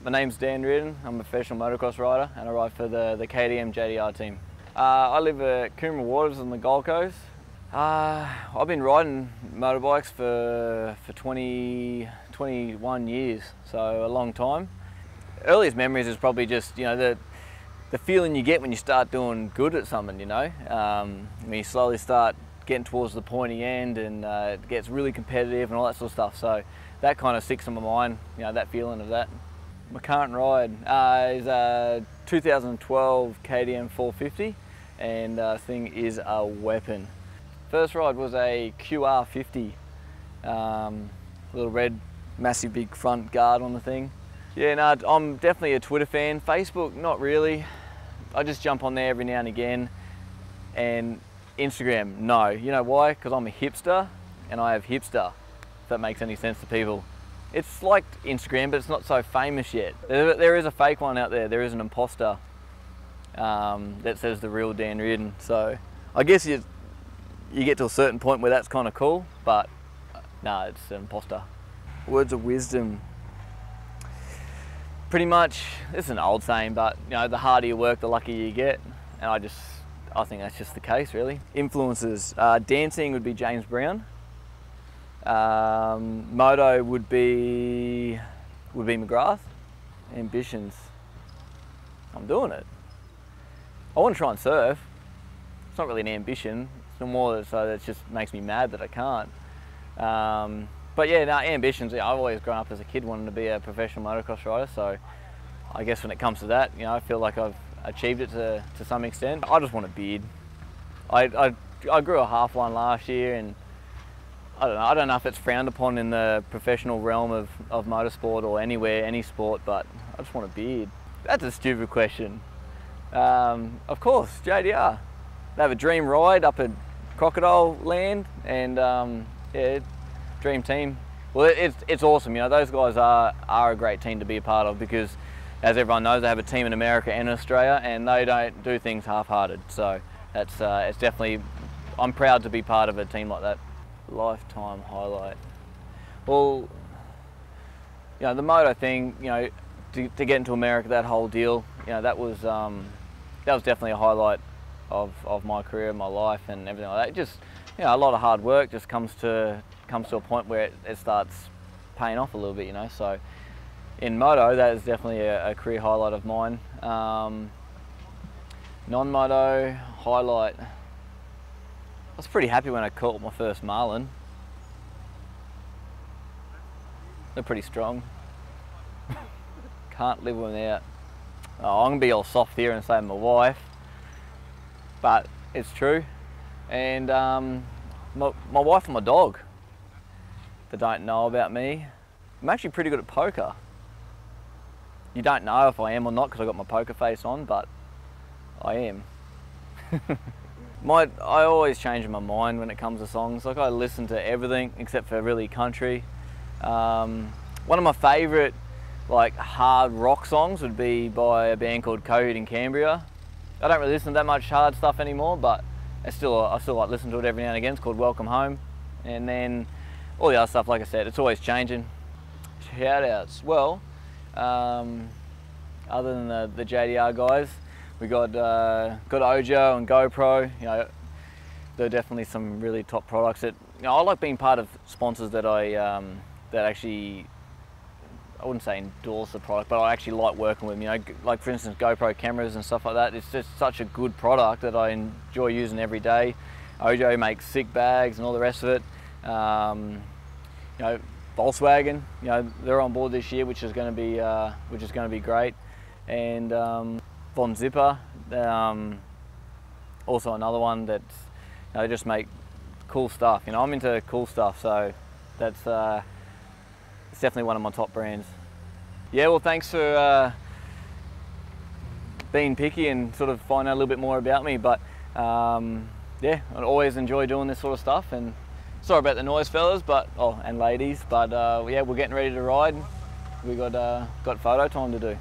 My name's Dan Reardon. I'm a professional motocross rider and I ride for the KTM JDR team. I live at Coomera Waters on the Gold Coast. I've been riding motorbikes for 21 years, so a long time. Earliest memories is probably just, you know, the feeling you get when you start doing good at something, you know. When you slowly start getting towards the pointy end and it gets really competitive and all that sort of stuff. So that kind of sticks in my mind, you know, that feeling of that. My current ride is a 2012 KTM 450 and this thing is a weapon. First ride was a QR50, little red, massive big front guard on the thing. Yeah, no, I'm definitely a Twitter fan. Facebook, not really. I just jump on there every now and again. And Instagram, no. You know why? Because I'm a hipster and I have hipster, if that makes any sense to people. It's like Instagram, but it's not so famous yet. There is a fake one out there. There is an imposter that says the real Dan Reardon. So I guess you get to a certain point where that's kind of cool, but no, it's an imposter. Words of wisdom. Pretty much, it's an old saying, but you know, the harder you work, the luckier you get. And I think that's just the case, really. Influences, dancing would be James Brown. Moto would be McGrath. Ambitions, I'm doing it. I want to try and surf. It's not really an ambition. It's no more so that it just makes me mad that I can't. But yeah, no, ambitions. Yeah, I've always grown up as a kid wanting to be a professional motocross rider. So I guess when it comes to that, you know, I feel like I've achieved it to some extent. I just want a beard. I grew a half one last year, and I don't know if it's frowned upon in the professional realm of motorsport or anywhere, any sport, but I just want a beard. That's a stupid question. Of course, JDR. They have a dream ride up at Crocodile Land, and yeah, dream team. Well, it's awesome. You know, those guys are a great team to be a part of because, as everyone knows, they have a team in America and Australia, and they don't do things half-hearted. So that's it's definitely. I'm proud to be part of a team like that. Lifetime highlight. Well, you know, the moto thing. You know, to get into America, that whole deal. You know, that was definitely a highlight of my career, my life, and everything like that. Just, you know, a lot of hard work just comes to a point where it starts paying off a little bit. You know, so in moto, that is definitely a career highlight of mine. Non-moto highlight. I was pretty happy when I caught my first marlin. They're pretty strong. Can't live without. Oh, I'm gonna be all soft here and say my wife, but it's true. And my wife and my dog. They don't know about me. I'm actually pretty good at poker. You don't know if I am or not because I got my poker face on, but I am. I always change my mind when it comes to songs. Like, I listen to everything except for really country. One of my favourite like hard rock songs would be by a band called Coheed in Cambria. I don't really listen to that much hard stuff anymore, but I still like listen to it every now and again. It's called Welcome Home. And then all the other stuff, like I said, it's always changing. Shout outs. Well, other than the JDR guys, we got Ojo and GoPro. You know, they're definitely some really top products. That, you know, I like being part of sponsors that that actually, I wouldn't say endorse the product, but I actually like working with them. You know, like for instance, GoPro cameras and stuff like that. It's just such a good product that I enjoy using every day. Ojo makes sick bags and all the rest of it. You know, Volkswagen. You know, they're on board this year, which is going to be great. And Von Zipper, also another one that, you know, they just make cool stuff. You know, I'm into cool stuff, so that's it's definitely one of my top brands. Yeah, well, thanks for being picky and sort of finding out a little bit more about me. But yeah, I always enjoy doing this sort of stuff. And sorry about the noise, fellas, and ladies. But yeah, we're getting ready to ride. We got photo time to do.